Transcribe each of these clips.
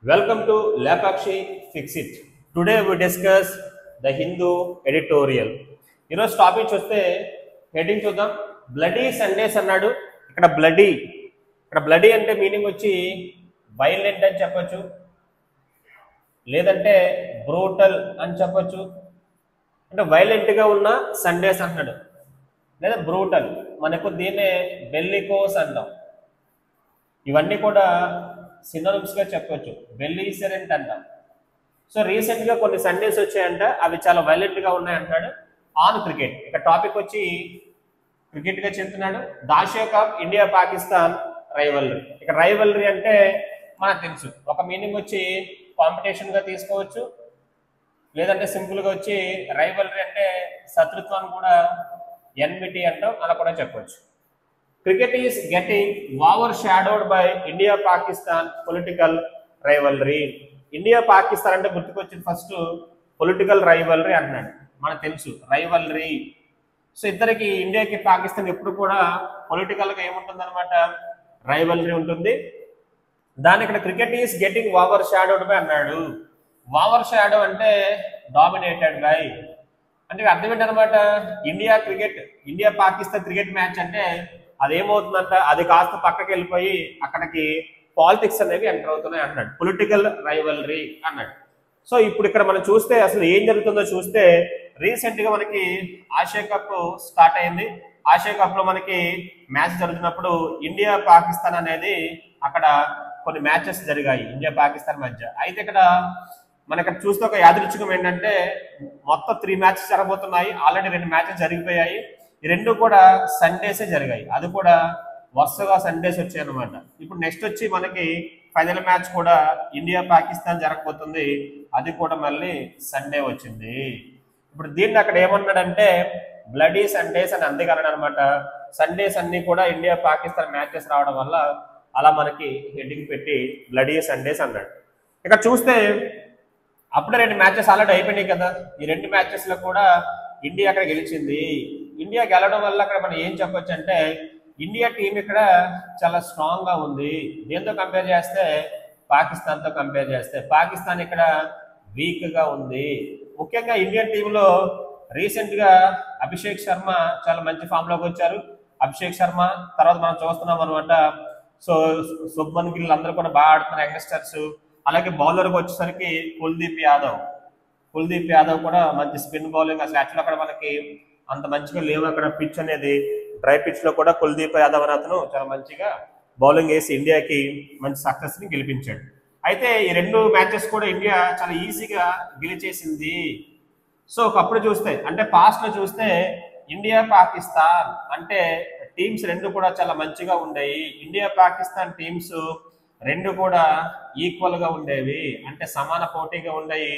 Welcome to Lapakshi Fix It. Today we discuss the Hindu editorial. ఈరోజు topic చూస్తే heading చూద్దాం. Bloody Sundays అన్నాడు. ఇక్కడ బ్లడీ అంటే మీనింగ్ వచ్చి వైలెంట్ అని చెప్పొచ్చు, లేదంటే బ్రూటల్ అని చెప్పొచ్చు. అంటే వైలెంట్గా ఉన్న సండేస్ అంటున్నాడు, లేదా బ్రూటల్. మనకు దీన్నే బెల్లికోస్ అంటాం. ఇవన్నీ కూడా సినోనిమ్స్గా చెప్పొచ్చు. బెల్లిసరెంట్ అంటాం. సో రీసెంట్గా కొన్ని సండేస్ వచ్చాయంట, అవి చాలా వైలెంట్గా ఉన్నాయి అంటాడు. ఆన్ క్రికెట్, ఇక టాపిక్ వచ్చి క్రికెట్గా చెప్తున్నాడు. దాషియా కప్ ఇండియా పాకిస్తాన్ రైవల్రీ. ఇక రైవల్రీ అంటే మనకు తెలుసు, ఒక మీనింగ్ వచ్చి కాంపిటీషన్గా తీసుకోవచ్చు, లేదంటే సింపుల్గా వచ్చి రైవల్రీ అంటే శత్రుత్వాన్ని కూడా ఎన్మిటీ అంటాం, అలా కూడా చెప్పవచ్చు. Cricket is getting overshadowed by India-Pakistan political rivalry. India Pakistan అంటే గుర్తుకొచ్చింది ఫస్ట్ పొలిటికల్ రైవల్రీ అంటున్నాడు. మనకు తెలుసు రైవల్రీ. సో ఇద్దరికి, ఇండియాకి పాకిస్తాన్ ఎప్పుడు కూడా పొలిటికల్గా ఏముంటుంది అనమాట, రైవల్రీ ఉంటుంది. దాని ఇక్కడ cricket is getting over shadowed by అన్నాడు. ఓవర్ షాడో అంటే డామినేటెడ్ బై అంటే అర్థం ఏంటనమాట, ఇండియా పాకిస్తాన్ క్రికెట్ మ్యాచ్ అంటే అదేమవుతుందంట, అది కాస్త పక్కకి వెళ్ళిపోయి అక్కడికి పాలిటిక్స్ అనేవి ఎంటర్ అవుతున్నాయి అంటున్నాడు. పొలిటికల్ రైవల్రీ అన్నాడు. సో ఇప్పుడు ఇక్కడ మనం చూస్తే అసలు ఏం జరుగుతుందో చూస్తే, రీసెంట్గా మనకి ఆసియా కప్ స్టార్ట్ అయింది. ఆసియా కప్లో మనకి మ్యాచ్ జరుగుతున్నప్పుడు ఇండియా పాకిస్తాన్ అనేది అక్కడ కొన్ని మ్యాచెస్ జరిగాయి ఇండియా పాకిస్తాన్ మధ్య. అయితే ఇక్కడ మనకి చూస్తే ఒక యాదృచ్ఛికం ఏంటంటే, మొత్తం 3 మ్యాచెస్ జరగబోతున్నాయి. ఆల్రెడీ 2 మ్యాచెస్ జరిగిపోయాయి. ఈ 2 కూడా సండేసే జరిగాయి. అది కూడా వరుసగా సండేస్ వచ్చాయి అనమాట. ఇప్పుడు నెక్స్ట్ వచ్చి మనకి ఫైనల్ మ్యాచ్ కూడా ఇండియా పాకిస్తాన్ జరగబోతుంది. అది కూడా మళ్ళీ సండే వచ్చింది. ఇప్పుడు దీన్ని అక్కడ ఏమన్నాడంటే బ్లడీ సండేస్ అని అందుకన్నాడు అనమాట. సండేస్ అన్ని కూడా ఇండియా పాకిస్తాన్ మ్యాచెస్ రావడం వల్ల అలా మనకి హెడ్డింగ్ పెట్టి బ్లడీ సండేస్ అన్నాడు. ఇక్కడ చూస్తే అప్పుడే 2 మ్యాచెస్ ఆల్రెడీ అయిపోయినాయి కదా. ఈ 2 మ్యాచెస్ లో కూడా ఇండియా అక్కడ గెలిచింది. ఇండియా గెలవడం వల్ల అక్కడ మనం ఏం చెప్పొచ్చు అంటే, ఇండియా టీం ఇక్కడ చాలా స్ట్రాంగ్ గా ఉంది. దేంతో కంపేర్ చేస్తే, పాకిస్తాన్ తో కంపేర్ చేస్తే పాకిస్తాన్ ఇక్కడ వీక్ గా ఉంది. ముఖ్యంగా ఇండియన్ టీంలో రీసెంట్ గా అభిషేక్ శర్మ చాలా మంచి ఫామ్ లోకి వచ్చారు. అభిషేక్ శర్మ తర్వాత మనం చూస్తున్నాం అనమాట. సో శుభ్మన్ గిల్ అందరూ కూడా బాగా ఆడుతున్నారు యంగ్స్టర్స్. అలాగే బౌలర్కి వచ్చేసరికి కుల్దీప్ యాదవ్ కూడా మంచి స్పిన్ బౌలింగ్. అసలు యాక్చువల్ అక్కడ మనకి అంత మంచిగా లేవు. అక్కడ పిచ్ అనేది డ్రై పిచ్ లో కూడా కుల్దీప్ యాదవ్ అని అతను చాలా మంచిగా బౌలింగ్ వేసి ఇండియాకి మంచి సక్సెస్ ని గెలిపించాడు. అయితే ఈ 2 మ్యాచెస్ కూడా ఇండియా చాలా ఈజీగా గెలిచేసింది. సో ఒకప్పుడు చూస్తే, అంటే పాస్ట్ లో చూస్తే ఇండియా పాకిస్తాన్ అంటే టీమ్స్ 2 కూడా చాలా మంచిగా ఉండేవి. ఇండియా పాకిస్తాన్ టీమ్స్ 2 కూడా ఈక్వల్ గా ఉండేవి, అంటే సమాన పోటీగా ఉండేవి.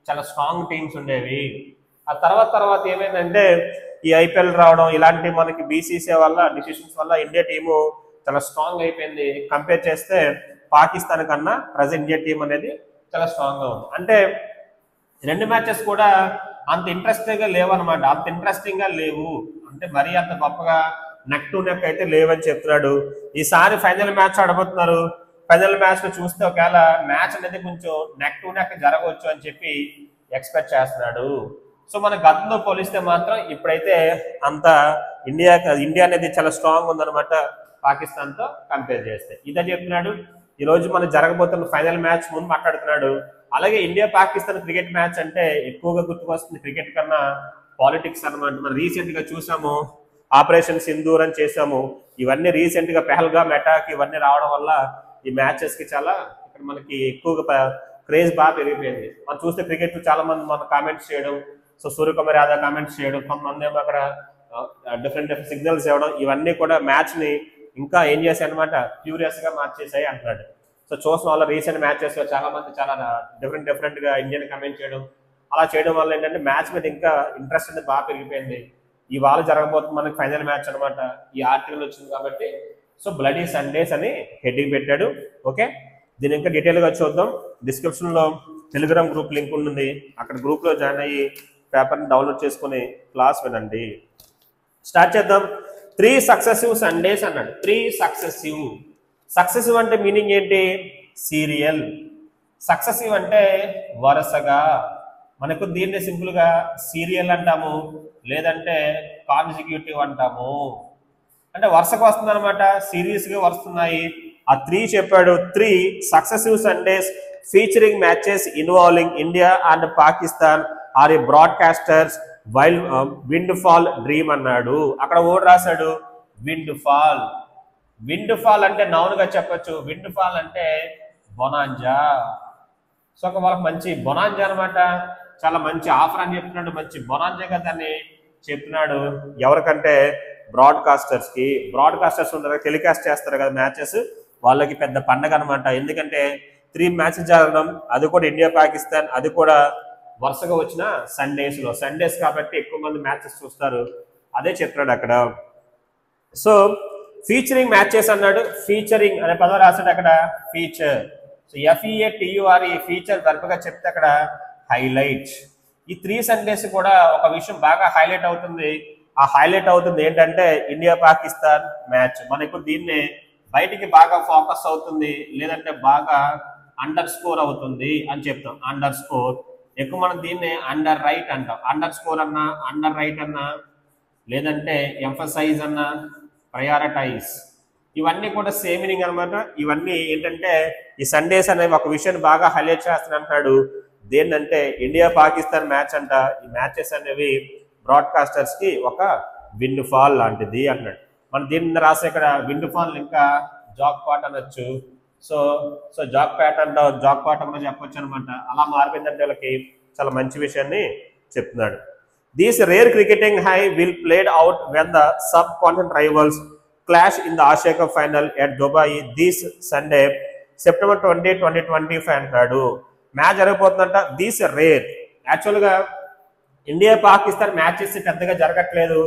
చాలా స్ట్రాంగ్ టీమ్స్ ఉండేవి. ఆ తర్వాత ఏమైందంటే ఈ ఐపీఎల్ రావడం, ఇలాంటి మనకి బీసీసీ వల్ల డిసిషన్స్ వల్ల ఇండియా టీము చాలా స్ట్రాంగ్ అయిపోయింది. కంపేర్ చేస్తే పాకిస్తాన్ కన్నా ప్రజెంట్ ఇండియా టీం అనేది చాలా స్ట్రాంగ్ గా ఉంది. అంటే 2 మ్యాచెస్ కూడా అంత ఇంట్రెస్టింగ్ గా లేవు అనమాట. అంత ఇంట్రెస్టింగ్ గా లేవు అంటే మరీ అంత గొప్పగా నెక్ టు నెక్ అయితే లేవని చెప్తున్నాడు. ఈసారి ఫైనల్ మ్యాచ్ ఆడబోతున్నారు. ఫైనల్ మ్యాచ్ లో చూస్తే ఒకవేళ మ్యాచ్ అనేది కొంచెం నెక్ టు నెక్ జరగవచ్చు అని చెప్పి ఎక్స్పెక్ట్ చేస్తున్నాడు. సో మన గతంలో పోలిస్తే మాత్రం ఇప్పుడైతే అంత ఇండియా అనేది చాలా స్ట్రాంగ్ ఉందన్నమాట పాకిస్తాన్ తో కంపేర్ చేస్తే. ఇదే చెప్తున్నాడు. ఈ రోజు మనం జరగబోతున్న ఫైనల్ మ్యాచ్ ముందు మాట్లాడుతున్నాడు. అలాగే ఇండియా పాకిస్తాన్ క్రికెట్ మ్యాచ్ అంటే ఎక్కువగా గుర్తుకొస్తుంది క్రికెట్ కన్నా పాలిటిక్స్ అన్నమాట. మనం రీసెంట్ గా చూసాము, ఆపరేషన్ సింధూర్ అని చేసాము. ఇవన్నీ రీసెంట్ గా పెహల్గామ్ అటాక్ ఇవన్నీ రావడం వల్ల ఈ మ్యాచెస్ కి చాలా ఇక్కడ మనకి ఎక్కువగా క్రేజ్ బాగా పెరిగిపోయింది. మనం చూస్తే క్రికెట్ చాలా మంది మన కామెంట్స్ చేయడం, సో సూర్యకుమార్ యాదవ్ కామెంట్స్ చేయడం, కొంతమంది ఏమో అక్కడ డిఫరెంట్ సిగ్నల్స్ ఇవ్వడం, ఇవన్నీ కూడా మ్యాచ్ ని ఇంకా ఏం చేశాయి అనమాట, క్యూరియస్ గా మార్చేసాయి అంటున్నాడు. సో చూసిన వాళ్ళ రీసెంట్ మ్యాచెస్ లో చాలా మంది చాలా డిఫరెంట్ గా ఇండియన్ కమెంట్ చేయడం, అలా చేయడం వల్ల ఏంటంటే మ్యాచ్ మీద ఇంకా ఇంట్రెస్ట్ అనేది బాగా పెరిగిపోయింది. ఇవాళ జరగబోతుంది మనకి ఫైనల్ మ్యాచ్ అనమాట. ఈ ఆర్టికల్ వచ్చింది కాబట్టి సో బ్లడీ సండేస్ అని హెడ్డింగ్ పెట్టాడు. ఓకే, దీని ఇంకా డీటెయిల్ గా చూద్దాం. డిస్క్రిప్షన్ లో టెలిగ్రామ్ గ్రూప్ లింక్ ఉంటుంది. అక్కడ గ్రూప్ లో జాయిన్ అయ్యి పేపర్ని డౌన్లోడ్ చేసుకుని క్లాస్ వినండి. స్టార్ట్ చేద్దాం. 3 సక్సెసివ్ సండేస్ అన్నాడు. 3 సక్సెసివ్ అంటే మీనింగ్ ఏంటి, సీరియల్. సక్సెసివ్ అంటే వరుసగా, మనకు దీన్ని సింపుల్ గా సీరియల్ అంటాము, లేదంటే కాన్సిక్యూటివ్ అంటాము. అంటే వరుసగా వస్తుంది అనమాట, సిరీస్ గా వస్తున్నాయి. ఆ 3 చెప్పాడు. 3 successive Sundays featuring matches involving India and Pakistan are a broadcasters while windfall dream అన్నాడు. అక్కడ ఓడి రాశాడు విండ్ ఫాల్. విండ్ ఫాల్ అంటే నౌన్ గా చెప్పొచ్చు, విండ్ ఫాల్ అంటే బొనాంజా. సో ఒక వాళ్ళకి మంచి బొనాంజా అనమాట, చాలా మంచి ఆఫర్ అని చెప్తున్నాడు, మంచి బొనాంజాగా దాన్ని చెప్తున్నాడు. ఎవరికంటే బ్రాడ్కాస్టర్స్ కి. బ్రాడ్కాస్టర్స్ ఉంటారు, టెలికాస్ట్ చేస్తారు కదా మ్యాచెస్, వాళ్ళకి పెద్ద పండగ అనమాట. ఎందుకంటే 3 మ్యాచెస్ జరగడం, అది కూడా ఇండియా పాకిస్తాన్, అది కూడా వరుసగా వచ్చిన సండేస్ కాబట్టి ఎక్కువ మంది మ్యాచెస్ చూస్తారు, అదే చెప్తున్నాడు అక్కడ. సో ఫీచరింగ్ మ్యాచెస్ అన్నాడు, ఫీచరింగ్ అనే పదం రాశాడు అక్కడ, ఫీచర్. సో FEATUR ఈ ఫీచర్ వర్బ్ గా చెప్తే అక్కడ హైలైట్. ఈ 3 సండేస్ కూడా ఒక విషయం బాగా హైలైట్ అవుతుంది. ఆ హైలైట్ అవుతుంది ఏంటంటే ఇండియా పాకిస్తాన్ మ్యాచ్. మనకు దీన్నే బయటికి బాగా ఫోకస్ అవుతుంది, లేదంటే బాగా అండర్ స్కోర్ అవుతుంది అని చెప్తాం. అండర్ స్కోర్ ఎక్కువ మనం దీన్నే అండర్ రైట్ అంటాం. అండర్ స్కోర్ అన్నా, అండర్ రైట్ అన్నా, లేదంటే ఎంఫసైజ్ అన్నా, ప్రయారిటైజ్, ఇవన్నీ కూడా సేమ్ మీనింగ్ అనమాట. ఇవన్నీ ఏంటంటే ఈ సండేస్ అనేవి ఒక విషయాన్ని బాగా హైలైట్ చేస్తాను అంటున్నాడు. దేన్నంటే ఇండియా పాకిస్తాన్ మ్యాచ్ అంట. ఈ మ్యాచెస్ అనేవి బ్రాడ్కాస్టర్స్ కి ఒక విండ్ ఫాల్ లాంటిది అన్నాడు. మనం దీన్ని రాసే ఇక్కడ విండ్ ఫాల్ ఇంకా జాక్ పాట్ అనొచ్చు. సో జాక్ ప్యాట్ అంటావు, జాక్ పాట్ అని చెప్పొచ్చు అనమాట. అలా మారిపోయిందంటే వాళ్ళకి చాలా మంచి విషయాన్ని చెప్తున్నాడు. These rare cricketing high will played out when the sub continent rivals clash in the Asia cup final at Dubai this Sunday September 20, 2025 అంటాడు. మ్యాచ్ జరగబోతుందంట. దీస్ రేర్, యాక్చువల్గా ఇండియా పాకిస్తాన్ మ్యాచెస్ పెద్దగా జరగట్లేదు.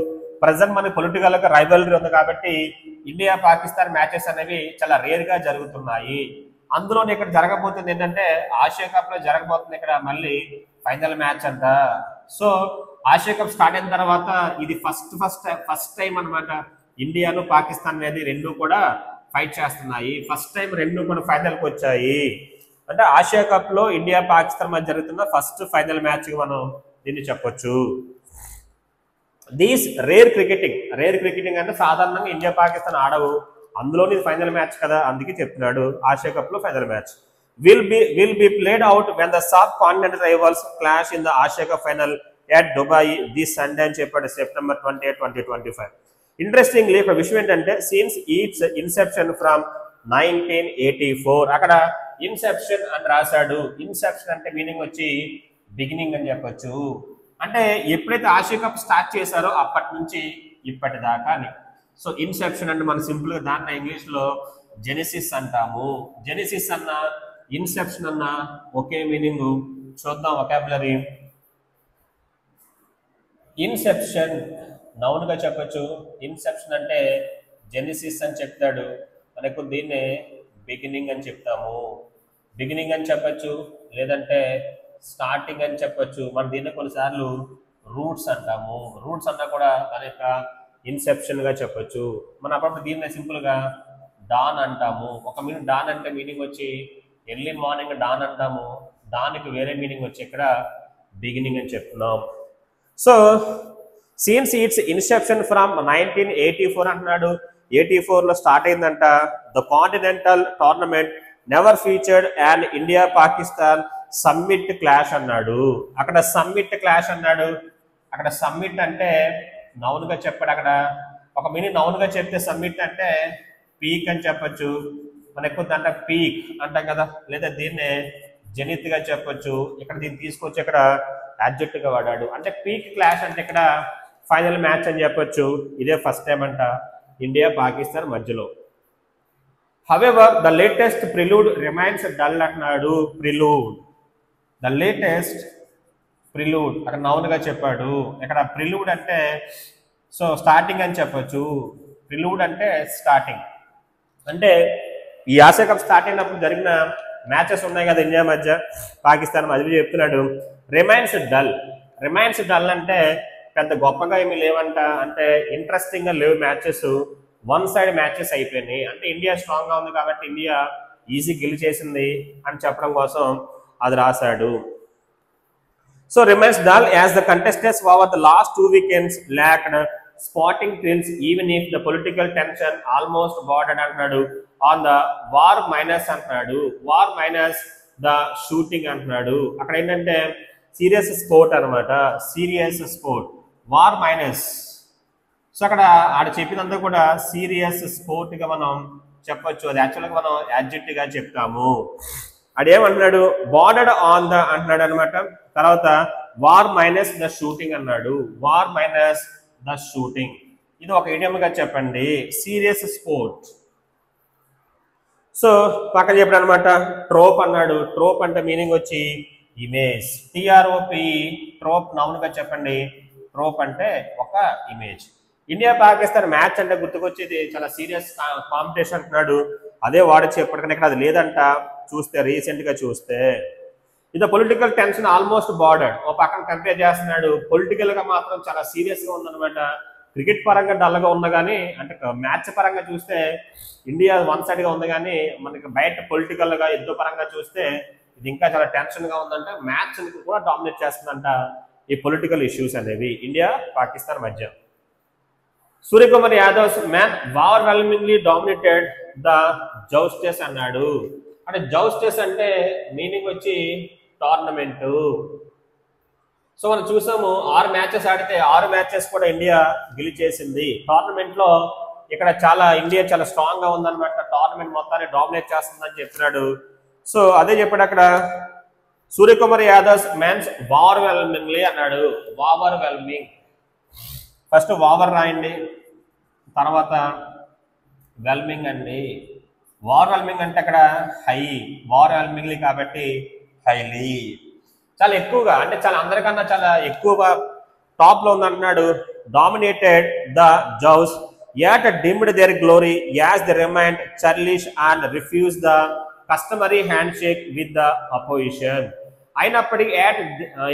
ప్రజెంట్ మన పొలిటికల్ గా రైవల్రీ ఉంది కాబట్టి India Pakistan matches అనేవి చాలా రేర్ గా జరుగుతున్నాయి. అందులోనే ఇక్కడ జరగబోతుంది ఏంటంటే ఆసియా కప్ లో జరగబోతుంది ఇక్కడ మళ్ళీ ఫైనల్ మ్యాచ్ అంట. సో ఆసియా కప్ స్టార్ట్ అయిన తర్వాత ఇది ఫస్ట్ టైం అనమాట ఇండియాను పాకిస్తాన్ అనేది రెండు కూడా ఫైట్ చేస్తున్నాయి. ఫస్ట్ టైం రెండు కూడా ఫైనల్ కి వచ్చాయి. అంటే ఆసియా కప్ లో ఇండియా పాకిస్తాన్ మధ్య జరుగుతున్న ఫస్ట్ ఫైనల్ మ్యాచ్ మనం దీన్ని చెప్పొచ్చు. దీస్ రేర్ క్రికెటింగ్ అంటే సాధారణంగా ఇండియా పాకిస్తాన్ ఆడవు, అందులోని ఫైనల్ మ్యాచ్ కదా, అందుకే చెప్తున్నాడు ఆసియా కప్ లో final match will be played out when the sub-continental rivals clash in the Asia Cup final at Dubai this Sunday అని చెప్పాడు September 28, 2025. ఇంట్రెస్టింగ్లీ ఒక విషయం ఏంటంటే సిన్స్ ఇట్స్ ఇన్సెప్షన్ ఫ్రమ్ 1984 అక్కడ ఇన్సెప్షన్ అని రాశాడు. ఇన్సెప్షన్ అంటే మీనింగ్ వచ్చి బిగినింగ్ అని చెప్పొచ్చు. అంటే ఎప్పుడైతే ఆసియా కప్ స్టార్ట్ చేశారో అప్పటి నుంచి ఇప్పటిదాకా అని. సో ఇన్సెప్షన్ అంటే మనం సింపుల్ గా దాన్ని ఇంగ్లీష్ లో జెనిసిస్ అంటాము. జెనిసిస్ అన్న ఇన్సెప్షన్ అన్న ఒకే మీనింగ్. చూద్దాం వొకాబులరీ. ఇన్సెప్షన్ నౌన్ గా చెప్పొచ్చు. ఇన్సెప్షన్ అంటే జెనిసిస్ అని చెప్తాడు. మనకు దీన్నే బిగినింగ్ అని చెప్తాము. బిగినింగ్ అని చెప్పొచ్చు, లేదంటే స్టార్టింగ్ అని చెప్పొచ్చు. మనం దీన్ని కొన్నిసార్లు రూట్స్ అంటాము. రూట్స్ అన్నా కూడా దాని యొక్క ఇన్సెప్షన్ గా చెప్పొచ్చు. మన అప్పుడు దీన్ని సింపుల్ గా డాన్ అంటాము. ఒక మీనింగ్ డాన్ అంటే మీనింగ్ వచ్చి ఎర్లీ మార్నింగ్ డాన్ అంటాము. దానికి వేరే మీనింగ్ వచ్చి ఇక్కడ బిగినింగ్ అని చెప్తున్నాం. So since it's Inception from 1984 అంటున్నాడు. 84 లో స్టార్ట్ అయిందంట. The continental tournament never featured and India Pakistan summit clash అన్నాడు. అక్కడ సమ్మిట్ క్లాష్ అన్నాడు. అక్కడ సమ్మిట్ అంటే నౌన్ గా చెప్పాడు. అక్కడ ఒక మీనింగ్ నౌన్ గా చెప్తే సమ్మిట్ అంటే పీక్ అని చెప్పొచ్చు. మన ఎక్కువ అంటే పీక్ అంటాం కదా, లేదా దీన్నే జనిత్ గా చెప్పొచ్చు. ఇక్కడ దీన్ని తీసుకొచ్చి ఇక్కడ యాడ్జెక్టివ్ గా వాడాడు. అంటే పీక్ క్లాష్ అంటే ఇక్కడ ఫైనల్ మ్యాచ్ అని చెప్పొచ్చు. ఇదే ఫస్ట్ టైం అంట ఇండియా పాకిస్తాన్ మధ్యలో. However the latest prelude remains dull అంటున్నాడు. ద లేటెస్ట్ ప్రిలూడ్ అక్కడ నౌన్ గా చెప్పాడు. ఇక్కడ ప్రిలూడ్ అంటే సో స్టార్టింగ్ అని చెప్పొచ్చు. ప్రిలూడ్ అంటే స్టార్టింగ్. అంటే ఈ ఆసియా కప్ స్టార్ట్ అయినప్పుడు జరిగిన మ్యాచెస్ ఉన్నాయి కదా ఇండియా మధ్య పాకిస్తాన్ మధ్య చెప్తున్నాడు. రిమైన్స్ డల్ అంటే పెద్ద గొప్పగా ఏమి లేవంట. అంటే ఇంట్రెస్టింగ్ గా లేవు మ్యాచెస్, వన్ సైడ్ మ్యాచెస్ అయిపోయినాయి. అంటే ఇండియా స్ట్రాంగ్ గా ఉంది కాబట్టి ఇండియా ఈజీ గెలిచేసింది అని చెప్పడం కోసం అది రాశాడు. So remains dull as the contestants over the last 2 weekends lacked spotting thrills even if the political tension almost bordered అంటున్నాడు on the war minus అంటున్నాడు, war minus the shooting అంటున్నాడు. అక్కడ ఏంటంటే సీరియస్ స్పోర్ట్ అనమాట, serious sport, war minus. So అక్కడ ఆడ చెప్పినంతా కూడా serious sport గా మనం చెప్పొచ్చు, అది యాక్చువల్గా మనం యాడ్జెక్టివ్ గా చెప్తాము. అదేమంటున్నాడు, బార్డర్డ్ ఆన్ ద అంటున్నాడు అనమాట. తర్వాత వార్ మైనస్ ద షూటింగ్ అన్నాడు, వార్ మైనస్ ద షూటింగ్. ఇది ఒక ఇడియం గా చెప్పండి, సీరియస్ స్పోర్ట్. సో పక్కన చెప్పాడు అనమాట ట్రోప్ అన్నాడు. ట్రోప్ అంటే మీనింగ్ వచ్చి ఇమేజ్, టిఆర్ఓపి, ట్రోప్ నౌన్ గా చెప్పండి. ట్రోప్ అంటే ఒక ఇమేజ్. ఇండియా పాకిస్తాన్ మ్యాచ్ అంటే గుర్తుకొచ్చేది చాలా సీరియస్ కాంపిటీషన్ అంటున్నాడు, అదే వాడచ్చు ఎప్పటికైనా. ఇక్కడ అది లేదంట చూస్తే, రీసెంట్ గా చూస్తే. ఇది పొలిటికల్ టెన్షన్ ఆల్మోస్ట్ బార్డర్డ్, ఓ పక్కన కంపేర్ చేస్తున్నాడు. పొలిటికల్ గా మాత్రం చాలా సీరియస్ గా ఉందన్నమాట. క్రికెట్ పరంగా డల్ గా ఉంది కానీ, అంటే మ్యాచ్ పరంగా చూస్తే ఇండియా వన్ సైడ్ గా ఉంది కానీ, మనకి బయట పొలిటికల్ గా యుద్ధ పరంగా చూస్తే ఇది ఇంకా చాలా టెన్షన్ గా ఉందంట. మ్యాచ్ కూడా డామినేట్ చేస్తుందంట ఈ పొలిటికల్ ఇష్యూస్ అనేవి ఇండియా పాకిస్తాన్ మధ్య. Suryakumar Yadav man overwhelmingly dominated the jousts అన్నాడు. అంటే జౌస్టెస్ అంటే మీనింగ్ వచ్చి టోర్నమెంట్. సో మనం చూసాము 6 మ్యాచెస్ ఆడితే 6 మ్యాచెస్ కూడా ఇండియా గెలిచేసింది. టోర్నమెంట్ లో ఇక్కడ చాలా ఇండియా చాలా స్ట్రాంగ్ గా ఉందన్నమాట, టోర్నమెంట్ మొత్తాన్ని డామినేట్ చేస్తుందని చెప్తున్నాడు. సో అదే చెప్పాడు అక్కడ సూర్యకుమార్ యాదవ్ మ్యాన్స్ ఓవర్వెల్మింగ్లీ అన్నాడు. ఓవర్వెల్మింగ్, ఫస్ట్ ఓవర్ రాయండి, తర్వాత వెల్మింగ్ అండి. ఓవర్వెల్మింగ్ అంటే అక్కడ హై, ఓవర్వెల్మింగ్లీ కాబట్టి హైలీ, చాలా ఎక్కువగా, అంటే చాలా అందరికన్నా చాలా ఎక్కువగా టాప్ లో ఉందంటున్నాడు. Dominated the joust yet dimmed their glory as they remained churlish and refused the customary handshake with the opposition. అయినప్పటికీ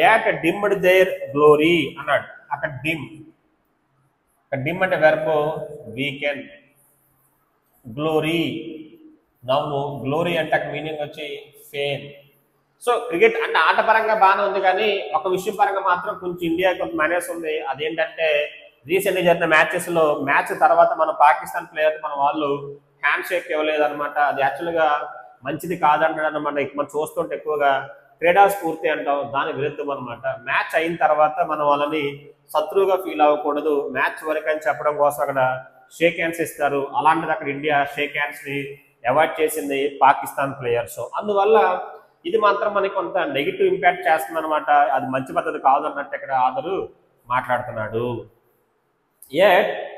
yet dimmed their glory అన్నాడు. అక్కడ డిమ్ అంటే verb weekend, glory noun, glory అంటే అక్కడ మీనింగ్ వచ్చి fame. So cricket అంటే ఆట పరంగా బాగానే ఉంది కానీ ఒక విషయం పరంగా మాత్రం కొంచెం ఇండియా కొంత మైనస్ ఉంది. అదేంటంటే రీసెంట్గా జరిగిన మ్యాచెస్ లో మ్యాచ్ తర్వాత మన పాకిస్తాన్ ప్లేయర్ మన వాళ్ళు హ్యాండ్ షేక్ ఇవ్వలేదు అనమాట. అది యాక్చువల్గా మంచిది కాదంటాడు అనమాట. మనం చూస్తుంటే ఎక్కువగా క్రీడా స్ఫూర్తి అంటాం, దాని విరుద్ధం అనమాట. మ్యాచ్ అయిన తర్వాత మనం వాళ్ళని శత్రువుగా ఫీల్ అవ్వకూడదు, మ్యాచ్ వరకు అని చెప్పడం కోసం అక్కడ షేక్ హ్యాండ్స్ ఇస్తారు. అలాంటిది అక్కడ ఇండియా షేక్ హ్యాండ్స్ ని అవాయిడ్ చేసింది పాకిస్తాన్ ప్లేయర్స్. అందువల్ల ఇది మాత్రం మనకి కొంత నెగిటివ్ ఇంపాక్ట్ చేస్తుంది అనమాట. అది మంచి పద్ధతి కాదు అన్నట్టు ఇక్కడ ఆదరు మాట్లాడుతున్నాడు.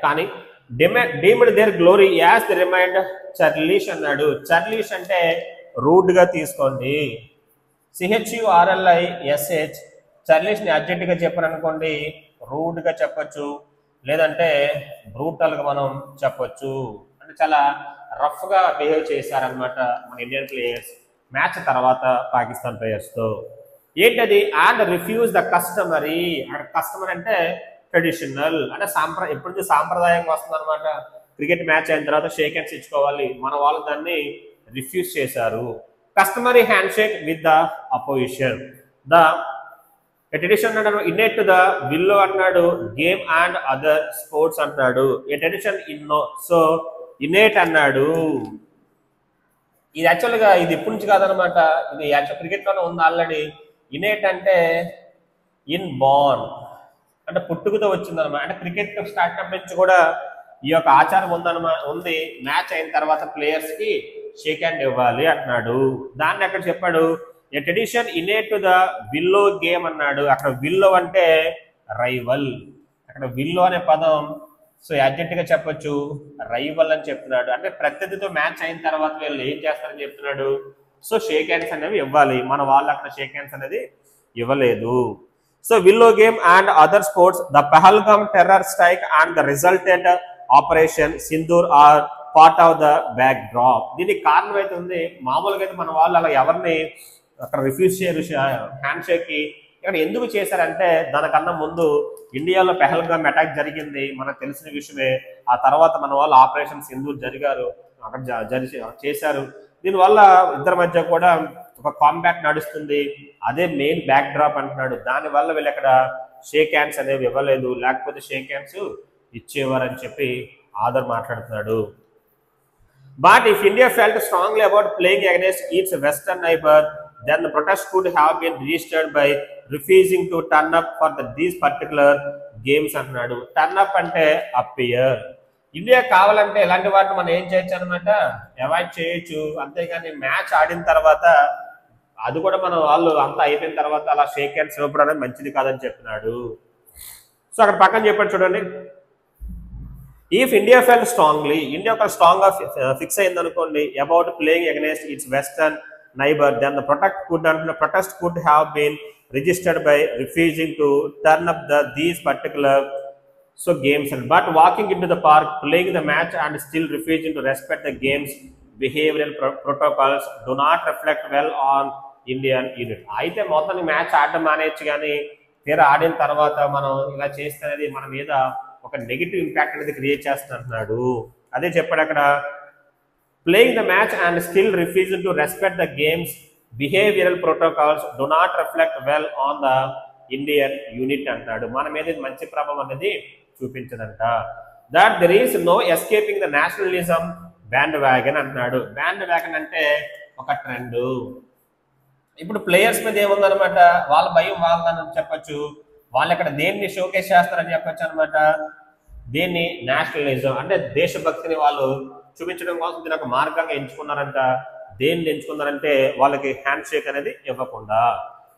కానీ dimmed their glory as they remained churlish అన్నాడు. చర్లిష్ అంటే రూడ్ గా తీసుకోండి, CHURLISH. చర్లిష్ ని అడ్జెక్ట్ గా చెప్పారనుకోండి రూడ్ గా చెప్పొచ్చు, లేదంటే బ్రూటల్ గా మనం చెప్పొచ్చు. అంటే చాలా రఫ్ గా బిహేవ్ చేశారనమాట మన ఇండియన్ ప్లేయర్స్ మ్యాచ్ తర్వాత పాకిస్తాన్ ప్లేయర్స్ తో. ఏంటది, అండ్ రిఫ్యూజ్ ద కస్టమరీ. అక్కడ కస్టమర్ అంటే ట్రెడిషనల్, అంటే ఎప్పటి నుంచి సాంప్రదాయంగా వస్తుంది అనమాట. క్రికెట్ మ్యాచ్ అయిన తర్వాత షేక్ హ్యాండ్స్ ఇచ్చుకోవాలి, మన వాళ్ళు దాన్ని రిఫ్యూజ్ చేశారు. Customary handshake with the opposition. The tradition అన్నాడు, ఇన్నెట్ ద విల్లో అన్నాడు, గేమ్ అండ్ అదర్ స్పోర్ట్స్ అంటున్నాడు. ఏ ట్రెడిషన్ ఇన్నో, సో ఇన్నేట్ అన్నాడు. ఇది యాక్చువల్గా ఇది ఇప్పటి నుంచి కాదనమాట, ఇది యాక్చువల్ క్రికెట్ లోనే ఉంది ఆల్రెడీ. ఇన్నేట్ అంటే ఇన్ బాన్, అంటే పుట్టుకతో వచ్చిందనమాట. అంటే క్రికెట్ స్టార్ట్అప్ నుంచి కూడా ఈ యొక్క ఆచారం ఉంది. మ్యాచ్ అయిన తర్వాత ప్లేయర్స్ కి షేక్ హ్యాండ్ ఇవ్వాలి అంటున్నాడు. దాన్ని అక్కడ చెప్పాడు a tradition innate to the willow game అన్నాడు. అక్కడ విల్లో అంటే రైవల్, అక్కడ విల్లో అనే పదం సో అడ్జెక్ట్ గా చెప్పొచ్చు, రైవల్ అని చెప్తున్నాడు. అంటే ప్రత్యర్థితో మ్యాచ్ అయిన తర్వాత వీళ్ళు ఏం చేస్తారని చెప్తున్నాడు. సో షేక్ హ్యాండ్స్ అనేవి ఇవ్వాలి, మన వాళ్ళు అక్కడ షేక్ హ్యాండ్స్ అనేది ఇవ్వలేదు. So willow game and other sports, the Pahalgam terror strike and the resulted operation Sindoor are part of the backdrop. దీనికి కారణం అయితే ఉంది. మామూలుగా అయితే మన వాళ్ళు అలా ఎవరిని అక్కడ రిఫ్యూజ్ చేయరు హ్యాండ్ షేక్ కి. ఇక్కడ ఎందుకు చేశారంటే దానికన్నా ముందు ఇండియాలో పెహల్గామ్ అటాక్ జరిగింది, మనకు తెలిసిన విషయమే. ఆ తర్వాత మన వాళ్ళు ఆపరేషన్ సింధూర్ జరిగారు, అక్కడ చేశారు. దీనివల్ల ఇద్దరి మధ్య కూడా ఒక కాంపాక్ట్ నడుస్తుంది, అదే మెయిన్ బ్యాక్ డ్రాప్ అంటున్నాడు. దానివల్ల వీళ్ళు అక్కడ షేక్ హ్యాండ్స్ అనేవి ఇవ్వలేదు, లేకపోతే షేక్ హ్యాండ్స్ ఇచ్చేవారని చెప్పి ఆదర్ మాట్లాడుతున్నాడు. But if India felt strongly about playing against its western neighbor, then the protest could have been registered by refusing to turn up for these particular games అంటున్నాడు. Turn up అంటే appear. India కావాలంటే ఇలాంటి వాటిని మనం ఏం చేయొచ్చు అనమాట, avoid చేయొచ్చు. అంతేగాని మ్యాచ్ ఆడిన తర్వాత అది కూడా మనం వాళ్ళు అంతా అయిపోయిన తర్వాత అలా షేక్ హ్యాండ్స్ ఇవ్వడం అనేది మంచిది కాదని చెప్పినాడు. సో అక్కడ పక్కన చెప్పాడు చూడండి, if India fell strongly, India ఒక స్ట్రాంగ్ గా ఫిక్స్ అయింది అనుకోండి about playing against its western neighbour, then the protest could have been registered by refusing to turn up these particular games, but walking into the park, playing the match and still refusing to respect the game's behavioral protocols do not reflect well on Indian unit. అయితే మొత్తానికి match ఆడడం మానేయచ్చు, కానీ తీరా ఆడిన తర్వాత మనం ఇలా చేస్తున్నది మన మీద ఒక నెగిటివ్ ఇంపాక్ట్ అనేది క్రియేట్ చేస్తున్నట్టున్నాడు. అదే చెప్పాడు అక్కడ, playing the match and still refusing to respect the game's behavioural protocols do not reflect well on the Indian unit అంటాడు. మన మీద మంచి ప్రభావం అనేది చూపించదంట. That there is no escaping the nationalism bandwagon అంటున్నాడు. బ్యాండ్ వ్యాగన్ అంటే ఒక ట్రెండ్. ఇప్పుడు ప్లేయర్స్ మీద ఏముందనమాట, వాళ్ళ భయం వాళ్ళని చెప్పొచ్చు, వాళ్ళు ఇక్కడ దేన్ని షోకేస్ చేస్తారని చెప్పొచ్చు అనమాట. దేన్ని నేషనలిజం అంటే దేశభక్తిని వాళ్ళు చూపించడం కోసం దీని ఒక మార్గంగా ఎంచుకున్నారంట. దేన్ని ఎంచుకున్నారంటే వాళ్ళకి హ్యాండ్ షేక్ అనేది ఇవ్వకుండా.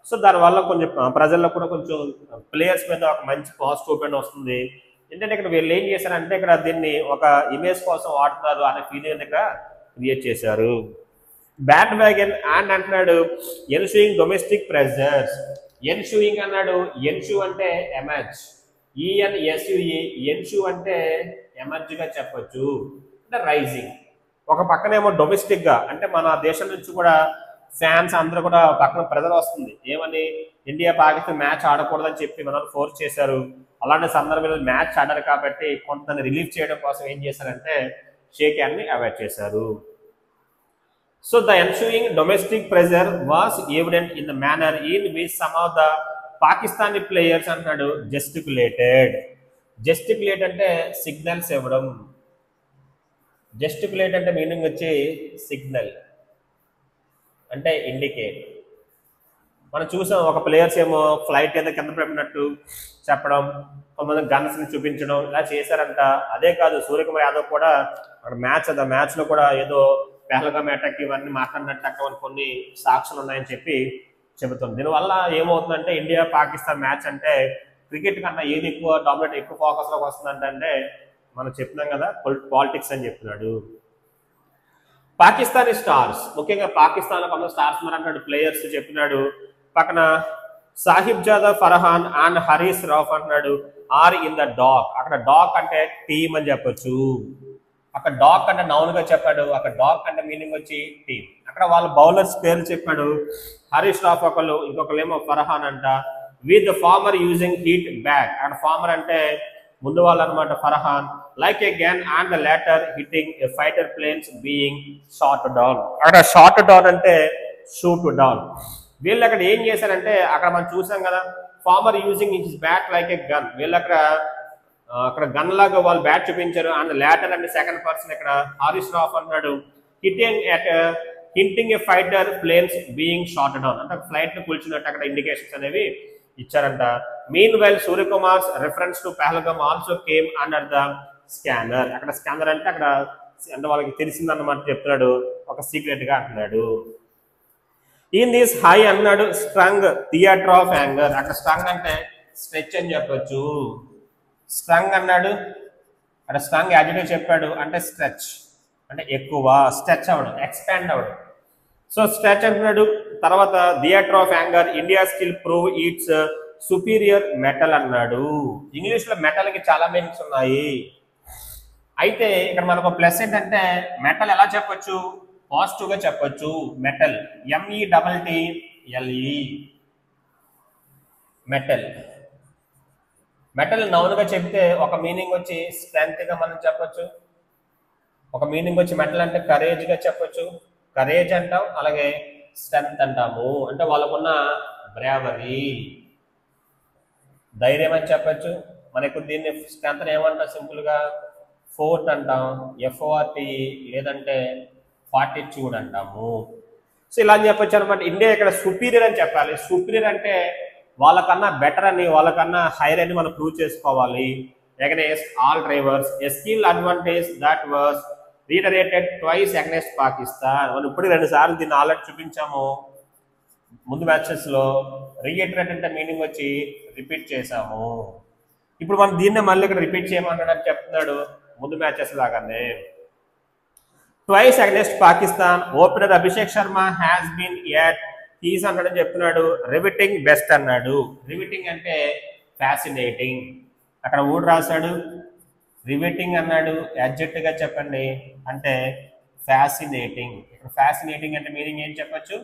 సో దానివల్ల కొంచెం ప్రజల్లో కూడా కొంచెం ప్లేయర్స్ మీద ఒక మంచి పాజిటివ్ ఒపీనియన్ వస్తుంది. ఏంటంటే ఇక్కడ వీళ్ళు ఏం చేశారంటే ఇక్కడ దీన్ని ఒక ఇమేజ్ కోసం వాడుతున్నారు అనే ఫీలింగ్ ఇక్కడ క్రియేట్ చేశారు. బ్యాండ్ వ్యాగన్ అండ్ అంటున్నాడు ఎన్షూయింగ్ డొమెస్టిక్ ప్రెజర్స్. ఎన్షూయింగ్ అన్నాడు, ఎన్షూ అంటే ఎమర్జ్, ఈఎన్ఎస్యుఈ, ఎన్షూ అంటే ఎమర్జ్ గా చెప్పొచ్చు, అంటే రైజింగ్. ఒక పక్కనేమో డొమెస్టిక్ గా అంటే మన దేశం నుంచి కూడా ఫ్యాన్స్ అందరూ కూడా పక్కన ప్రెజర్ వస్తుంది, ఏమని ఇండియా పాకిస్తాన్ మ్యాచ్ ఆడకూడదని చెప్పి మనల్ని ఫోర్స్ చేశారు. అలాంటి సందర్భంలో మ్యాచ్ ఆడారు కాబట్టి కొంత రిలీఫ్ చేయడం కోసం ఏం చేశారంటే షేక్ హ్యాండ్ ని అవాయిడ్ చేశారు. So the ensuing domestic pressure was evident in the manner in which some of the Pakistani players అంటున్నాడు జెస్టికులేటెడ్. జెస్టికులేట్ అంటే సిగ్నల్స్ ఇవ్వడం. జెస్టికులేట్ అంటే మీనింగ్ వచ్చి సిగ్నల్ అంటే ఇండికేట్. మనం చూసాం ఒక ప్లేయర్స్ ఏమో ఫ్లైట్ ఏదో కింద పడినట్టు చెప్పడం, కొంతమంది గన్స్ ని చూపించడం ఇలా చేశారంట. అదే కాదు, సూర్యకుమార్ యాదవ్ కూడా అక్కడ మ్యాచ్ లో కూడా ఏదో పెహల్గామ్ అటాక్ ఇవన్నీ మాట్లాడినట్టు అక్కడ కొన్ని సాక్షులు ఉన్నాయని చెప్పి చెబుతుంది. దీనివల్ల ఏమవుతుందంటే ఇండియా పాకిస్తాన్ మ్యాచ్ అంటే క్రికెట్ కన్నా ఏది ఎక్కువ డామినేట్ ఎక్కువ ఫోకస్ లోకి వస్తుందంటే మనం చెప్తున్నాం కదా పాలిటిక్స్ అని చెప్తున్నాడు. పాకిస్తానీ స్టార్స్, ముఖ్యంగా పాకిస్తాన్ లో కొంత స్టార్స్ ఉన్నారంటాడు, ప్లేయర్స్ చెప్పినాడు. పక్కన సాహిబ్ జాదా ఫర్హాన్ అండ్ హరీష్ రాఫ్ అంటున్నాడు ఆర్ ఇన్ ద డాక్. అక్కడ డాక్ అంటే టీమ్ అని చెప్పొచ్చు, అక్కడ డాక్ అంటే నౌన్ గా చెప్పాడు, అక్కడ డాక్ అంటే మీనింగ్ వచ్చి టీమ్. అక్కడ వాళ్ళ బౌలర్స్ పేర్లు చెప్పాడు, హరీష్ రాఫ్ ఒకళ్ళు, ఇంకొకళ్ళేమో ఫర్హాన్ అంట. With former using heat back, అక్కడ ఫార్మర్ అంటే ముందు వాళ్ళు అనమాట Farhan. Like a gun and the later hitting a fighter planes being shot down. అక్కడ షాట్ డౌన్ అంటే షూట్ డౌన్. వీళ్ళు అక్కడ ఏం చేశారంటే అక్కడ మనం చూసాం కదా, former using his bat like a gun. వీళ్ళు అక్కడ గన్ లాగా వాళ్ళు బ్యాట్ చూపించారు. అండ్ లేటర్ అంటే సెకండ్ పర్సన్ ఇక్కడ హరీష్ రాఫ్ అన్నాడు hitting a fighter planes being shot down అంటే ఫ్లైట్ ను కూల్చినట్టు అక్కడ ఇండికేషన్స్ అనేవి ఇచ్చారంట. Meanwhile Suryakumar's reference to Pahalgam also came under the scanner. అక్కడ స్కానర్ అంటే అక్కడ అంటే వాళ్ళకి తెలిసిందన్నమాట చెప్తున్నాడు, ఒక సీక్రెట్ గా అంటున్నాడు. ఇన్ దిస్ హై అన్నాడు స్ట్రంగ్ థియేటర్ ఆఫ్ యాంగర్. అక్కడ స్ట్రంగ్ అంటే స్ట్రెచ్ అని చెప్పొచ్చు. స్ట్రంగ్ అన్నాడు, అక్కడ స్ట్రంగ్ యాడ్జెక్టివ్ చెప్పాడు అంటే స్ట్రెచ్ అంటే ఎక్కువ, స్ట్రెచ్ అవ్వడం, ఎక్స్పాండ్ అవ్వడం. సో స్ట్రెచ్ అంటున్నాడు. తర్వాత theatre of anger India still prove it's superior metal అన్నాడు. ఇంగ్లీష్ లో మెటల్ కి చాలా మీనింగ్స్ ఉన్నాయి. అయితే ఇక్కడ మనకు ప్లస్ ఏంటంటే మెటల్ ఎలా చెప్పొచ్చు, పాజిటివ్ గా చెప్పొచ్చు. Metal METTLE metal. Metal noun గా చెప్తే ఒక మీనింగ్ వచ్చి స్ట్రెంగ్త్ గా మనం చెప్పొచ్చు, ఒక మీనింగ్ వచ్చి మెటల్ అంటే కరేజ్ గా చెప్పొచ్చు, కరేజ్ అంటాం, అలాగే స్ట్రెంత్ అంటాము. అంటే వాళ్ళకున్న బ్రేవరీ, ధైర్యం అని చెప్పచ్చు. మనకు దీన్ని స్ట్రెంత్ ఏమంటాం సింపుల్గా ఫోర్ట్ అంటాం, ఎఫ్ఓఆర్టీ, లేదంటే ఫార్టిట్యూడ్ అంటాము. సో ఇలా అని చెప్పొచ్చు అనమాట. ఇండియా ఇక్కడ సుపీరియర్ అని చెప్పాలి. సుపీరియర్ అంటే వాళ్ళకన్నా బెటర్ అని, వాళ్ళకన్నా హైర్ అని మనం ప్రూవ్ చేసుకోవాలి. against all rivals, a skill advantage that was reiterated twice against Pakistan. మనం ఇప్పుడు 2 సార్లు దీన్ని ఆల్రెడీ చూపించాము ముందు మ్యాచెస్ లో. రీఇటరేట్ అంటే మీనింగ్ వచ్చి రిపీట్ చేసాము. ఇప్పుడు మనం దీన్నే మళ్ళీ ఇక్కడ రిపీట్ చేయమన్నాడని చెప్తున్నాడు ముందు మ్యాచెస్ లాగానే. Twice against Pakistan opener Abhishek Sharma has been at his అన్నాడని చెప్తున్నాడు. రివిటింగ్ బెస్ట్ అన్నాడు. రివిటింగ్ అంటే ఫ్యాసినేటింగ్, అక్కడ ఊడు రాశాడు. రివిటింగ్ అన్నాడు, యాడ్జెక్ట్ గా చెప్పండి అంటే ఫ్యాసినేటింగ్. ఇక్కడ ఫ్యాసినేటింగ్ అంటే మీనింగ్ ఏం చెప్పచ్చు?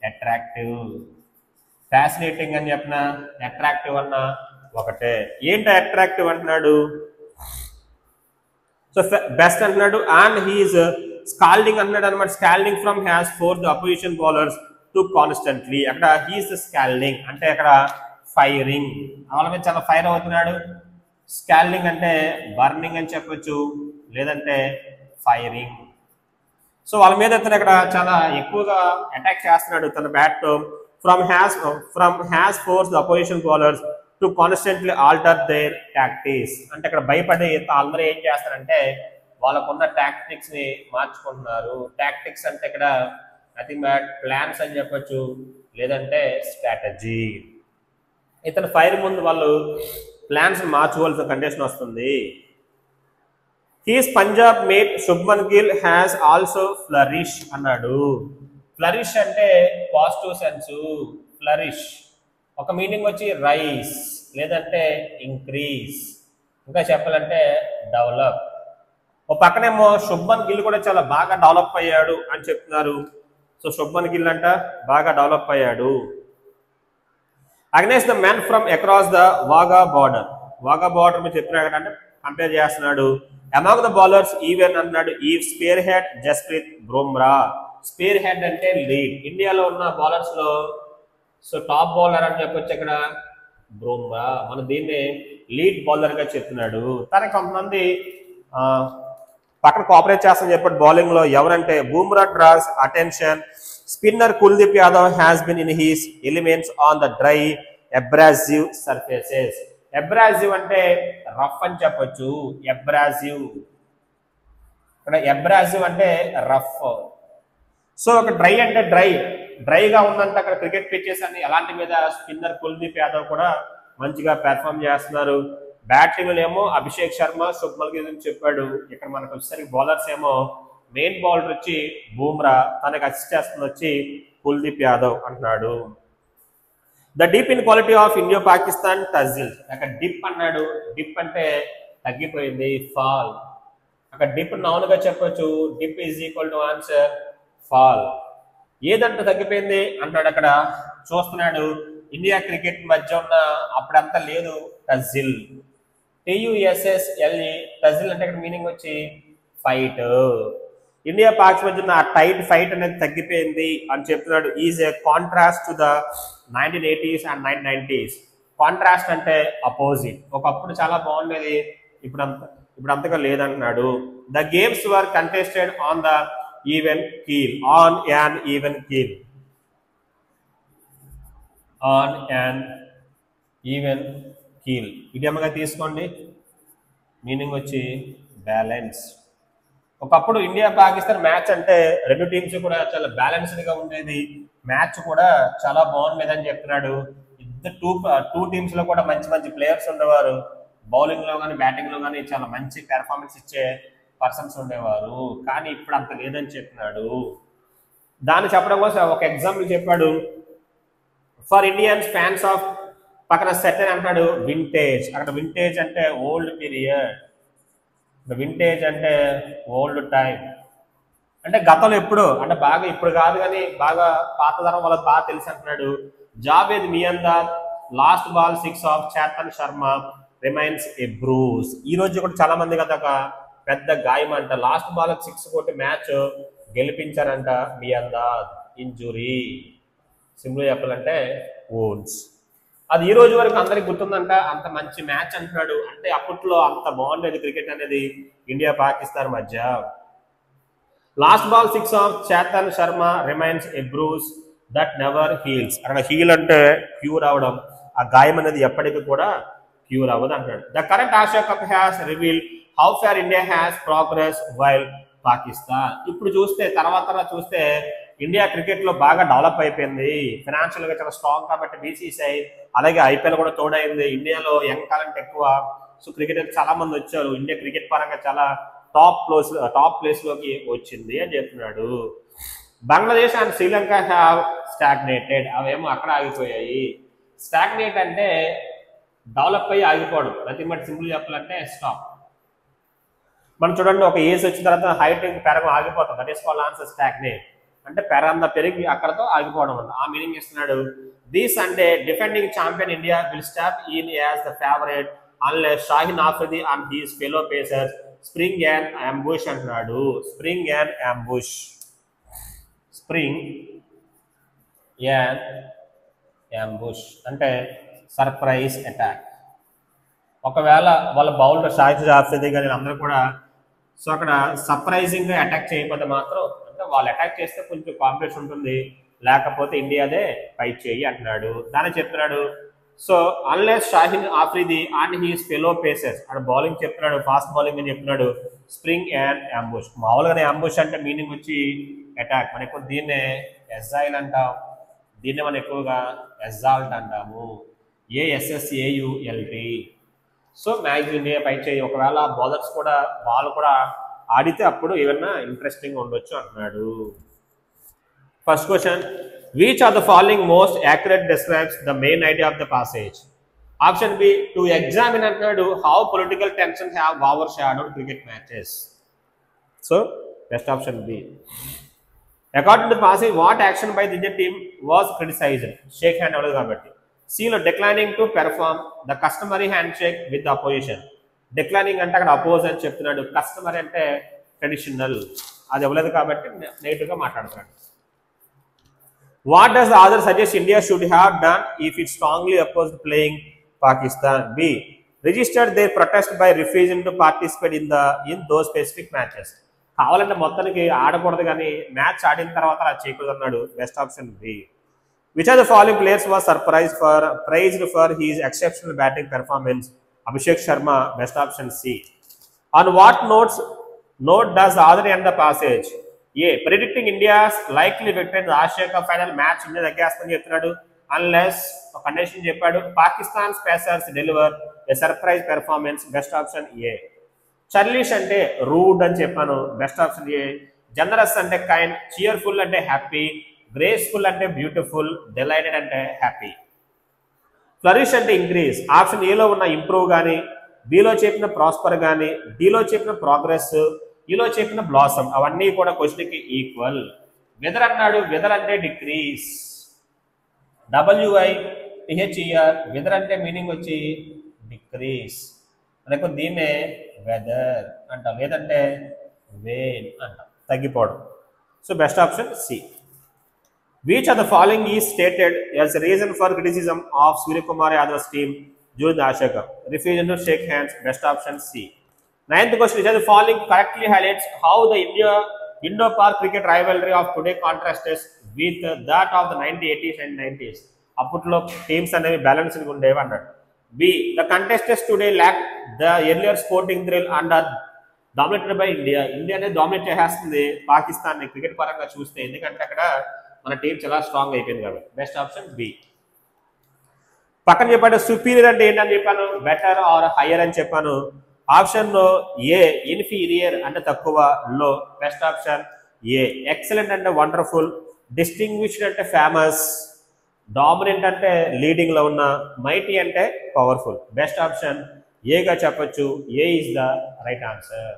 అట్రాక్టివ్. ఫ్యాసినేటింగ్ అని చెప్పిన అట్రాక్టివ్ అన్న ఒకటే. ఏంటి అట్రాక్టివ్ అంటున్నాడు? సో బెస్ట్ అంటున్నాడు. అండ్ హీఈస్ స్కాల్డింగ్ అన్నాడు అనమాట. Scalding from has four the opposition bowlers to constantly. అక్కడ హీఈస్ స్కాల్డింగ్ అంటే అక్కడ ఫైరింగ్, వాళ్ళ మీద చాలా ఫైర్ అవుతున్నాడు. స్కాల్డింగ్ అంటే బర్నింగ్ అని చెప్పొచ్చు, లేదంటే ఫైరింగ్. సో వాళ్ళ మీద అతను అక్కడ చాలా ఎక్కువగా అటాక్ చేస్తున్నాడు తన బ్యాట్ తో. From has force the opposition bowlers to constantly alter their tactics. అంటే అక్కడ భయపడి అందరూ ఏం చేస్తారంటే వాళ్ళకున్న టాక్టిక్స్ ని మార్చుకుంటున్నారు. టాక్టిక్స్ అంటే ఇక్కడ నథింగ్ బట్ ప్లాన్స్ అని చెప్పొచ్చు, లేదంటే స్ట్రాటజీ. ఇతను ఫైర్ ముందు వాళ్ళు ప్లాన్స్ మార్చుకోవాల్సిన కండిషన్ వస్తుంది. His Punjab mate Shubman Gill has also flourish అన్నాడు. ఫ్లరిష్ అంటే పాజిటివ్ సెన్స్. ఫ్లరిష్ ఒక మీనింగ్ వచ్చి రైస్, లేదంటే ఇంక్రీజ్, ఇంకా చెప్పాలంటే డెవలప్. ఒక పక్కనేమో శుభ్మన్ గిల్ కూడా చాలా బాగా డెవలప్ అయ్యాడు అని చెప్తున్నారు. సో శుభ్మన్ గిల్ అంట బాగా డెవలప్ అయ్యాడు. Against the men from across the Wagah border. Wagah border మీద చెప్పినాడు అంటే కంపేర్ చేస్తున్నాడు. అమాంగ్ ద బౌలర్స్ ఈవెన్ అన్నాడు ఈ spare head Jasprit Bumrah. Spare head అంటే లీడ్. ఇండియాలో ఉన్న బౌలర్స్ లో సో టాప్ బౌలర్ అని చెప్పొచ్చు ఇక్కడ బుమ్రా. మనం దీన్ని లీడ్ బౌలర్ గా చెప్తున్నాడు. తనకి కొంతమంది పక్కన కోఆపరేట్ చేస్తామని చెప్పాడు బౌలింగ్ లో. ఎవరంటే Bumrah draws attention. Spinner Kuldeep Yadav has been in his elements on the dry abrasive surfaces. Abrasive అంటే రఫ్ అని చెప్పొచ్చు. అబ్రాసివ్ ఇక్కడ అబ్రాసివ్ అంటే రఫ్. సో ఒక డ్రై అంటే డ్రైగా ఉందంటే అక్కడ క్రికెట్ పిచ్చెస్ అని అలాంటి మీద స్పిన్నర్ కుల్దీప్ యాదవ్ కూడా మంచిగా పెర్ఫామ్ చేస్తున్నారు. బ్యాటింగ్ ఏమో అభిషేక్ శర్మ, శుభ్మన్ గిల్ చెప్పాడు. ఇక్కడ మనకు వచ్చేసరికి బౌలర్స్ ఏమో మెయిన్ బౌలర్ వచ్చి బుమ్రా, తనకు అసిస్ట్ చేస్తుంది వచ్చి కుల్దీప్ యాదవ్ అంటున్నాడు. The dip in quality of India Pakistan tussle. అక్కడ డిప్ అన్నాడు. డిప్ అంటే తగ్గిపోయింది, ఫాల్. అక్కడ డిప్ నౌన్ గా చెప్పొచ్చు. Dip is equal to answer fall. ఏదంటే తగ్గిపోయింది అంటాడు. అక్కడ చూస్తున్నాడు ఇండియా క్రికెట్ మధ్య ఉన్న అప్పుడంతా లేదు టజిల్. TUSSLE టజిల్ అంటే ఇక్కడ మీనింగ్ వచ్చి ఫైట్. ఇండియా పాక్ మధ్య ఉన్న టైట్ ఫైట్ అనేది తగ్గిపోయింది అని చెప్తున్నాడు. Is a contrast to the 1980s and 1990s. Contrast అంటే అపోజిట్. ఒకప్పుడు చాలా బాగుండేది, ఇప్పుడు అంతగా లేదంటున్నాడు. The games were contested on the even keel. On an even keel. On an even keel ఇడియమ్గా తీసుకోండి. మీనింగ్ వచ్చి బ్యాలెన్స్. ఒకప్పుడు ఇండియా పాకిస్తాన్ మ్యాచ్ అంటే రెండు టీమ్స్ కూడా చాలా బ్యాలెన్స్డ్ గా ఉండేది. మ్యాచ్ కూడా చాలా బాగుండేది అని చెప్తున్నాడు. టూ టీమ్స్ లో కూడా మంచి మంచి ప్లేయర్స్ ఉండేవారు. బౌలింగ్ లో కానీ బ్యాటింగ్ లో కానీ చాలా మంచి పెర్ఫార్మెన్స్ ఇచ్చే పర్సన్స్ ఉండేవారు. కానీ ఇప్పుడు అంత లేదని చెప్పినాడు. దాన్ని చెప్పడం కోసం ఒక ఎగ్జాంపుల్ చెప్పాడు. ఫర్ ఇండియన్స్ ఫ్యాన్స్ ఆఫ్ పక్కన సెట్ అని అంటున్నాడు వింటేజ్. అక్కడ వింటేజ్ అంటే ఓల్డ్ పీరియడ్. వింటేజ్ అంటే ఓల్డ్ టైం అంటే గతంలో ఎప్పుడు అంటే బాగా ఇప్పుడు కాదు కానీ బాగా పాత తరం వాళ్ళకి బాగా తెలిసి అంటున్నాడు. Javed Miandad last ball 6 off Chetan Sharma remains a bruise. ఈ రోజు కూడా చాలా మంది కదా ఒక పెద్ద గాయం అంట. లాస్ట్ బాల్ 6 కొట్టి మ్యాచ్ గెలిపించారంట మియాందాద్, ఇంజురీ. సింపుల్ చెప్పాలంటే వోన్స్. అది ఈ రోజు వరకు అందరికి గుర్తుందంట. అంత మంచి మ్యాచ్ అంటున్నాడు. అంటే అప్పట్లో అంత బాగుండేది క్రికెట్ అనేది ఇండియా పాకిస్తాన్ మధ్య. Last ball 6 off Chetan Sharma remains a bruise that never heals. అక్కడ హీల్ అంటే క్యూర్ అవడం, ఆ గాయం అనేది ఎప్పటికీ కూడా క్యూర్ అవ్వదు అంటాడు. The current Asia Cup has revealed how far India has progress while Pakistan. ఇప్పుడు చూస్తే తర్వాత చూస్తే ఇండియా క్రికెట్ లో బాగా డెవలప్ అయిపోయింది, ఫైనాన్షియల్ గా చాలా స్ట్రాంగ్ కాబట్టి బీసీసీఐ, అలాగే ఐపీఎల్ కూడా తోడైంది. ఇండియాలో యంగ్ టాలెంట్ ఎక్కువ. సో క్రికెటర్ చాలా మంది వచ్చారు. ఇండియా క్రికెట్ పరంగా చాలా టాప్ ప్లేస్ లోకి వచ్చింది అని చెప్తున్నాడు. Bangladesh and Sri Lanka have stagnated. అవేమో అక్కడ ఆగిపోయాయి. స్టాగ్నేట్ అంటే డెవలప్ అయ్యి ఆగిపోవడం, నథింగ్ బట్ సింపుల్ చెప్పాలంటే స్టాప్. మనం చూడండి, ఒక ఏజ్ వచ్చిన తర్వాత హైట్ పెరగ ఆగిపోతాం. That is called answer stagnate. అంటే పెరంద పెరిగి అక్కడతో ఆగిపోవడం వల్ల ఆ మీనింగ్ ఇస్తున్నాడు. దిస్ అంటే defending champion India will stop in as the favourite unless Shaheen Afridi and his fellow pacers spring and ambush అంటున్నాడు. Spring and ambush, spring and ambush అంటే సర్ప్రైజ్ అటాక్. ఒకవేళ వాళ్ళ బౌలర్ షాహిద్ ఆఫ్రిది కానీ అందరూ కూడా సో అక్కడ సర్ప్రైజింగ్ గా అటాక్ చేయకపోతే మాత్రం, అంటే వాళ్ళు అటాక్ చేస్తే కొంచెం కాంపిటీషన్ ఉంటుంది, లేకపోతే ఇండియాదే పై చేయి అంటున్నాడు. దాన్ని చెప్తున్నాడు. So unless Shaheen Afridi and his fellow pacers, అక్కడ బౌలింగ్ చెప్తున్నాడు, ఫాస్ట్ బౌలింగ్ అని చెప్తున్నాడు. స్ప్రింగ్ అండ్ అంబుష్, మామూలుగానే అంబుష్ అంటే మీనింగ్ వచ్చి అటాక్. మనం ఎక్కువ దీన్నే ఎజైల్ అంటాం, దీన్నే మనం ఎక్కువగా ఎజాల్ట్ అంటాము. ASSAULT. సో మ్యాక్సిమం ఇండియా పై చేయి. ఒకవేళ బౌలర్స్ కూడా బాల్ కూడా ఆడితే అప్పుడు ఏమన్నా ఇంట్రెస్టింగ్ ఉండొచ్చు అంటున్నాడు. First question, which are the following most accurate describes the main idea of the passage? Option B, to examine అంటున్నాడు how political tension have overshadowed cricket matches. So best option B. According to the passage, what action by the Indian team was criticised? Shake hand అవ్వలేదు కాబట్టి. సిలో declining to perform the customary handshake with the opposition. Declining అంటే అక్కడ oppose అని చెప్తున్నాడు, customary అంటే traditional, అది ఇవ్వలేదు కాబట్టి నెగిటివ్ గా మాట్లాడుతున్నాడు. What does the author suggest India should have done if it strongly opposed playing Pakistan? B, registered their protest by refusing to participate in those specific matches. కావాలంటే మొత్తానికి ఆడకూడదు కానీ మ్యాచ్ ఆడిన తర్వాత అలా చేయకూడదు అన్నాడు. Best option B. Which of the following players was praised for his exceptional batting performance? Abhishek Sharma. Best option C. On what note does the author end the passage? A, predicting India's likely victory in the Asia Cup final match India దగ్గేస్తని చెప్తున్నాడు. Unless ఒక condition చెప్పాడు, Pakistan's pacers deliver a surprise performance. Best option A. Churlish అంటే rude అని చెప్పాను. Best option A. Generous అంటే kind, cheerful అంటే happy, graceful అంటే beautiful, delighted అంటే హ్యాపీ. ఫ్లరిష్ అంటే ఇంక్రీజ్. ఆప్షన్ ఏలో ఉన్న ఇంప్రూవ్ కానీ, బిలో చెప్పిన ప్రాస్పర్ కానీ, డిలో చెప్పిన ప్రోగ్రెస్, ఈలో చెప్పిన బ్లాసమ్, అవన్నీ కూడా క్వశ్చన్కి ఈక్వల్. వెదర్ అన్నాడు, వెదర్ అంటే డిక్రీజ్. WITHER, వెదర్ అంటే మీనింగ్ వచ్చి డిక్రీజ్. మనకు దీన్నే వెదర్ అంటాం, లేదంటే వేన్ అంటాం, తగ్గిపోవడం. So best option C. Which of the following is stated as a reason for criticism of Surya Kumar Yadav's team during the Asia Cup? Refusing to shake hands. Best option C. Ninth question, which of the following correctly highlights how the Indo-Pak cricket rivalry of today contrasts with that of the 1980s and 90s? అప్పట్లో teams అనేవి balanced ఉండేవి అన్నాడు. B, the contestants today lack the earlier sporting thrill and are dominated by India. India అనేది dominate చేసేస్తుంది Pakistan cricket పరంగా చూస్తే, ఎందుకంటే అక్కడ మన టీం చాలా స్ట్రాంగ్ అయిపోయింది కాబట్టి. Best option B. పక్కన చెప్పాడు సుపీరియర్ అంటే ఏంటని చెప్పాను, బెటర్ ఆర్ హయ్యర్ అని చెప్పాను. ఆప్షన్ ఏ, ఇన్ఫీరియర్ అంటే తక్కువ, లో. Best option A. ఎక్సలెంట్ అంటే వండర్ఫుల్, డిస్టింగ్విష్డ్ అంటే ఫేమస్, డామినెంట్ అంటే లీడింగ్ లో ఉన్న, మైటీ అంటే పవర్ఫుల్. బెస్ట్ ఆప్షన్ ఏగా చెప్పొచ్చు. ఏ ఈజ్ ద రైట్ ఆన్సర్.